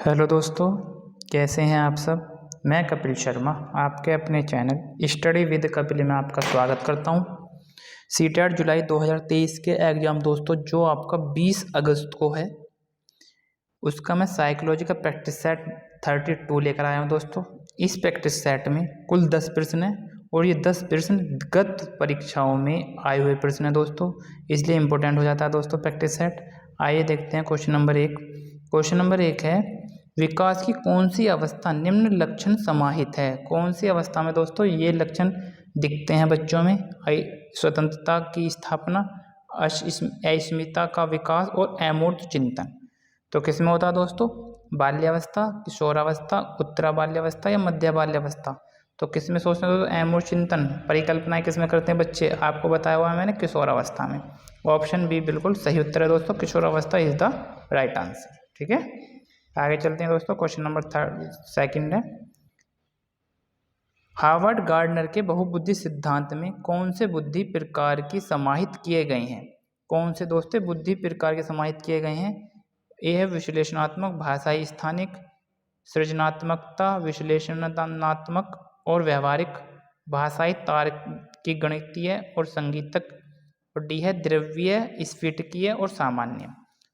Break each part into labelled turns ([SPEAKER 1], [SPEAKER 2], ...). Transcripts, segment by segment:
[SPEAKER 1] Hello दोस्तों, कैसे हैं आप सब। मैं कपिल शर्मा आपके अपने चैनल स्टडी विद कपिल में आपका स्वागत करता हूं। सीटेट जुलाई 2023 के एग्ज़ाम दोस्तों जो आपका 20 अगस्त को है, उसका मैं साइकोलॉजी का प्रैक्टिस सेट 32 लेकर आया हूं दोस्तों। इस प्रैक्टिस सेट में कुल 10 प्रश्न हैं और ये 10 प्रश्न गत परीक्षाओं में आए हुए प्रश्न हैं दोस्तों, इसलिए इम्पोर्टेंट हो जाता है दोस्तों प्रैक्टिस सेट। आइए देखते हैं क्वेश्चन नंबर 1। क्वेश्चन नंबर 1 है, विकास की कौन सी अवस्था निम्न लक्षण समाहित है। कौन सी अवस्था में दोस्तों ये लक्षण दिखते हैं बच्चों में। स्वतंत्रता की स्थापना, अस्मिता का विकास और अमूर्त चिंतन। तो किस में होता है दोस्तों, बाल्यावस्था, किशोरावस्था, उत्तरा बाल्यावस्था या मध्य बाल्यावस्था। तो किस में सोचते हैं दोस्तों, अमूर्त चिंतन। परिकल्पनाएं किस में करते हैं बच्चे, आपको बताया हुआ है मैंने, किशोरावस्था में। ऑप्शन बी बिल्कुल सही उत्तर है दोस्तों, किशोरावस्था इज द राइट आंसर। ठीक है, आगे चलते हैं दोस्तों। क्वेश्चन नंबर सेकंड है, हार्वर्ड गार्डनर के बहुबुद्धि सिद्धांत में कौन से बुद्धि प्रकार की समाहित किए गए हैं। कौन से दोस्तों बुद्धि प्रकार के समाहित किए गए हैं। ए है विश्लेषणात्मक, भाषाई स्थानिक, सृजनात्मकता, विश्लेषणात्मक और व्यवहारिक, भाषाई तार्किक गणितीय और संगीतक, और डी है द्रव्य स्फटिकीय और सामान्य।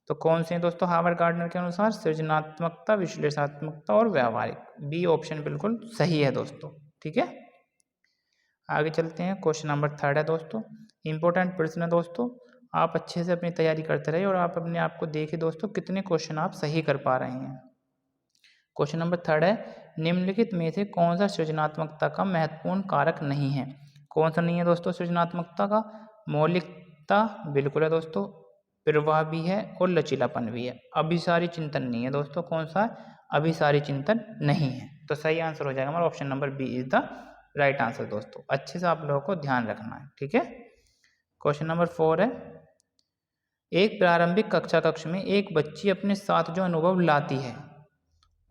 [SPEAKER 1] तो कौन से हैं दोस्तों हार्वर्ड गार्डनर के अनुसार, सृजनात्मकता, विश्लेषणात्मकता और व्यवहारिक। बी ऑप्शन बिल्कुल सही है दोस्तों। ठीक है, आगे चलते हैं। क्वेश्चन नंबर 3 है दोस्तों, इंपॉर्टेंट प्रश्न है दोस्तों। आप अच्छे से अपनी तैयारी करते रहिए और आप अपने आप को देखिए दोस्तों कितने क्वेश्चन आप सही कर पा रहे हैं। क्वेश्चन नंबर 3 है, निम्नलिखित में से कौन सा सृजनात्मकता का महत्वपूर्ण कारक नहीं है। कौन सा नहीं है दोस्तों सृजनात्मकता का, मौलिकता बिल्कुल है दोस्तों, प्रवाह भी है और लचीलापन भी है। अभिसारी चिंतन नहीं है दोस्तों। कौन सा, अभिसारी चिंतन नहीं है। तो सही आंसर हो जाएगा हमारा option number B is the right answer दोस्तों। अच्छे से आप लोगों को ध्यान रखना है। ठीक है, क्वेश्चन नंबर 4 है, एक प्रारंभिक कक्षा कक्ष में एक बच्ची अपने साथ जो अनुभव लाती है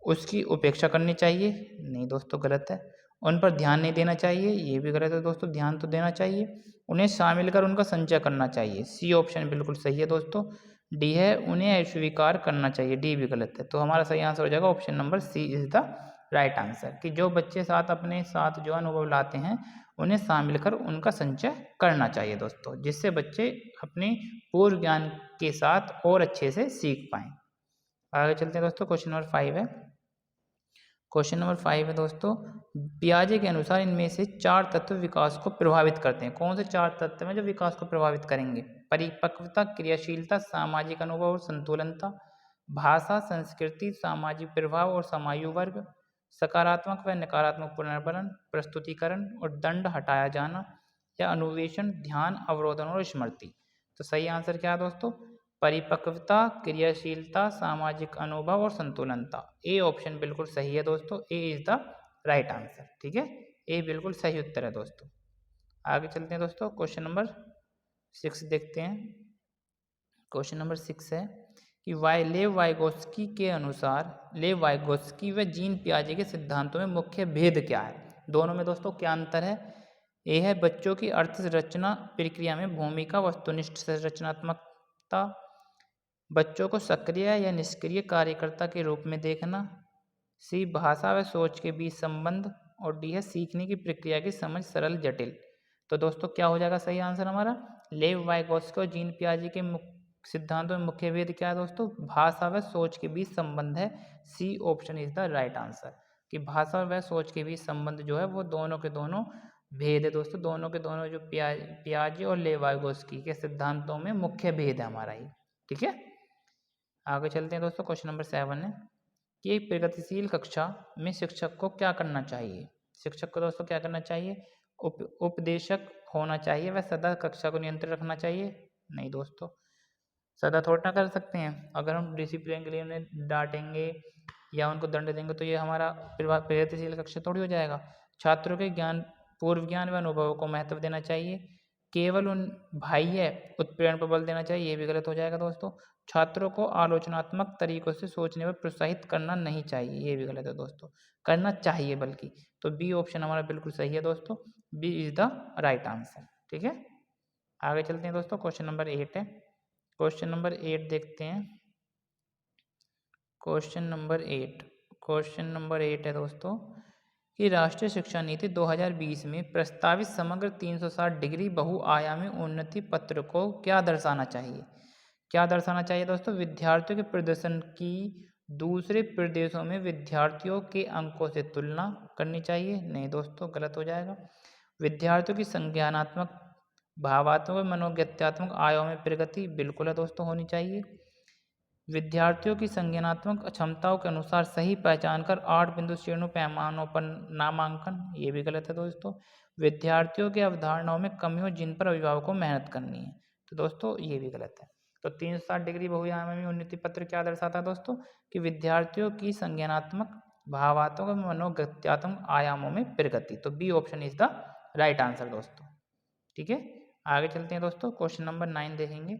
[SPEAKER 1] उसकी उपेक्षा करनी चाहिए। नहीं दोस्तों, गलत है। उन पर ध्यान नहीं देना चाहिए, ये भी गलत है दोस्तों, ध्यान तो देना चाहिए। उन्हें शामिल कर उनका संचय करना चाहिए। सी ऑप्शन बिल्कुल सही है दोस्तों। डी है उन्हें अस्वीकार करना चाहिए, डी भी गलत है। तो हमारा सही आंसर हो जाएगा option number C is the right answer, कि जो बच्चे साथ अपने साथ जो अनुभव लाते हैं उन्हें शामिल कर उनका संचय करना चाहिए दोस्तों, जिससे बच्चे अपने पूर्व ज्ञान के साथ और अच्छे से सीख पाएं। आगे चलते हैं दोस्तों। क्वेश्चन नंबर 5 है, क्वेश्चन नंबर 5 है दोस्तों, पियाजे के अनुसार इनमें से 4 तत्व विकास को प्रभावित करते हैं। कौन से 4 तत्व हैं जो विकास को प्रभावित करेंगे। परिपक्वता, क्रियाशीलता, सामाजिक अनुभव और संतुलनता, भाषा, संस्कृति, सामाजिक प्रभाव और समायु वर्ग, सकारात्मक व नकारात्मक पुनर्बलन, प्रस्तुतिकरण और दंड हटाया जाना, या अनुवेशन, ध्यान, अवरोधन और स्मृति। तो सही आंसर क्या है दोस्तों, परिपक्वता, क्रियाशीलता, सामाजिक अनुभव और संतुलनता। ए ऑप्शन बिल्कुल सही है दोस्तों, ए इज द राइट आंसर। ठीक है, ए बिल्कुल सही उत्तर है दोस्तों। आगे चलते हैं दोस्तों। क्वेश्चन नंबर 6 देखते हैं। क्वेश्चन नंबर 6 है कि लेव वाइगोत्स्की के अनुसार लेव वाइगोत्स्की व जीन पियाजे के सिद्धांतों में मुख्य भेद क्या है। दोनों में दोस्तों क्या अंतर है। ए है बच्चों की अर्थ संरचना प्रक्रिया में भूमिका, वस्तुनिष्ठ संरचनात्मकता, बच्चों को सक्रिय या निष्क्रिय कार्यकर्ता के रूप में देखना, सी भाषा व सोच के बीच संबंध, और डी है सीखने की प्रक्रिया की समझ सरल जटिल। तो दोस्तों क्या हो जाएगा सही आंसर हमारा, लेव वाइगोत्स्की और जीन पियाजे के सिद्धांतों में मुख्य भेद क्या है दोस्तों, भाषा व सोच के बीच संबंध है। C option is the right answer, कि भाषा व सोच के बीच संबंध जो है वो दोनों के दोनों भेद है दोस्तों। दोनों के दोनों जो पियाजे और लेव वाइगोत्स्की के सिद्धांतों में मुख्य भेद है हमारा ही। ठीक है, आगे चलते हैं दोस्तों। क्वेश्चन नंबर 7 है कि एक प्रगतिशील कक्षा में शिक्षक को क्या करना चाहिए। शिक्षक को दोस्तों क्या करना चाहिए, उपदेशक होना चाहिए, वह सदा कक्षा को नियंत्रित रखना चाहिए। नहीं दोस्तों, सदा थोड़ा ना कर सकते हैं। अगर हम डिसिप्लिन के लिए उन्हें डांटेंगे या उनको दंड देंगे तो ये हमारा प्रगतिशील कक्षा थोड़ी हो जाएगा। छात्रों के ज्ञान, पूर्व ज्ञान व अनुभवों को महत्व देना चाहिए। केवल उन बाह्य उत्प्रेरण पर बल देना चाहिए, ये भी गलत हो जाएगा दोस्तों। छात्रों को आलोचनात्मक तरीकों से सोचने पर प्रोत्साहित करना नहीं चाहिए, ये भी गलत है दोस्तों, करना चाहिए बल्कि। तो बी ऑप्शन हमारा बिल्कुल सही है दोस्तों, B is the right answer. ठीक है, आगे चलते हैं दोस्तों। क्वेश्चन नंबर 8 है, क्वेश्चन नंबर 8 देखते हैं। क्वेश्चन नंबर 8 है दोस्तों कि राष्ट्रीय शिक्षा नीति 2020 में प्रस्तावित समग्र 360 डिग्री बहुआयामी उन्नति पत्र को क्या दर्शाना चाहिए? क्या दर्शाना चाहिए दोस्तों? विद्यार्थियों के प्रदर्शन की दूसरे प्रदेशों में विद्यार्थियों के अंकों से तुलना करनी चाहिए। नहीं दोस्तों, गलत हो जाएगा। विद्यार्थियों की संज्ञानात्मक, भावात्मक और मनोगत्यात्मक आयामों में प्रगति बिल्कुल है दोस्तों, होनी चाहिए। विद्यार्थियों की संज्ञानात्मक क्षमताओं के अनुसार सही पहचान कर 8 बिंदु श्रेणु पैमानों पर नामांकन, ये भी गलत है दोस्तों। विद्यार्थियों की अवधारणाओं में कमियों जिन पर अभिभावकों को मेहनत करनी है, तो दोस्तों ये भी गलत है। तो 360 डिग्री बहुआयामी उन्नति पत्र क्या दर्शाता है दोस्तों? कि विद्यार्थियों की संज्ञानात्मक, भावात्मक और मनोगत्यात्मक आयामों में प्रगति। तो B option is the right answer दोस्तों। ठीक है, आगे चलते हैं दोस्तों। क्वेश्चन नंबर 9 देखेंगे।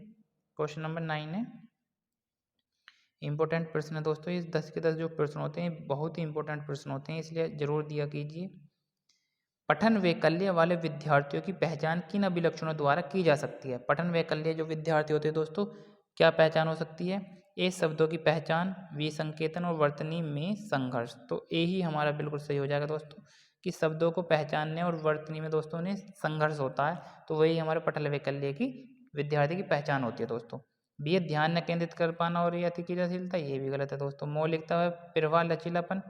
[SPEAKER 1] क्वेश्चन नंबर 9 है इंपॉर्टेंट प्रश्न है दोस्तों। ये 10 के 10 जो प्रश्न होते हैं बहुत ही इंपॉर्टेंट प्रश्न होते हैं, इसलिए जरूर दिया कीजिए। पठन वैकल्य वाले विद्यार्थियों की पहचान किन अभिलक्षणों द्वारा की जा सकती है? पठन वैकल्य जो विद्यार्थी होते हैं दोस्तों, क्या पहचान हो सकती है? ए शब्दों की पहचान, बी संकेतन और वर्तनी में संघर्ष। तो ए ही हमारा बिल्कुल सही हो जाएगा दोस्तों, कि शब्दों को पहचानने और वर्तनी में दोस्तों ने संघर्ष होता है, तो वही हमारे पठन वैकल्य की विद्यार्थी की पहचान होती है दोस्तों। बी ध्यान न केंद्रित कर पाना और अति क्रियाशीलता, ये भी गलत है दोस्तों। मौलिकता व प्रवाह लचीलापन,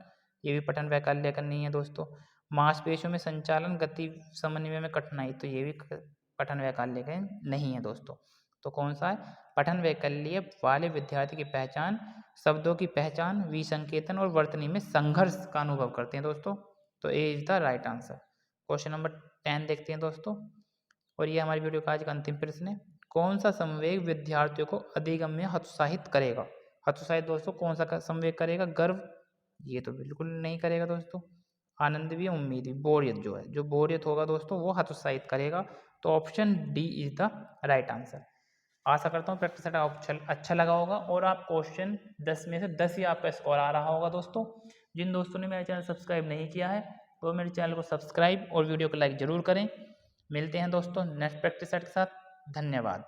[SPEAKER 1] ये भी पठन वैकल्य का नहीं है दोस्तों। मांसपेशियों में संचालन, गति समन्वय में कठिनाई, तो ये भी पठन वैकल्य का नहीं है दोस्तों। तो कौन सा है? पठन वैकल्य वाले विद्यार्थी की पहचान, शब्दों की पहचान, विसंकेतन और वर्तनी में संघर्ष का अनुभव करते हैं दोस्तों। तो A is the right answer. Question number 10 देखते हैं दोस्तों, और ये हमारी वीडियो का आज का अंतिम प्रश्न है। कौन सा संवेग विद्यार्थियों को अधिगम में हतोत्साहित करेगा? हतोत्साहित दोस्तों कौन सा संवेग करेगा? गर्व, ये तो बिल्कुल नहीं करेगा दोस्तों। आनंद भी, उम्मीद भी, बोरियत जो है, जो बोरियत होगा दोस्तों वो हतोत्साहित करेगा। तो option D is the right answer. आशा करता हूँ प्रैक्टिस सेट अच्छा लगा होगा और आप क्वेश्चन 10 में से 10 ही आपका स्कोर आ रहा होगा दोस्तों। जिन दोस्तों ने मेरा चैनल सब्सक्राइब नहीं किया है तो मेरे चैनल को सब्सक्राइब और वीडियो को लाइक जरूर करें। मिलते हैं दोस्तों नेक्स्ट प्रैक्टिस सेट के साथ। धन्यवाद।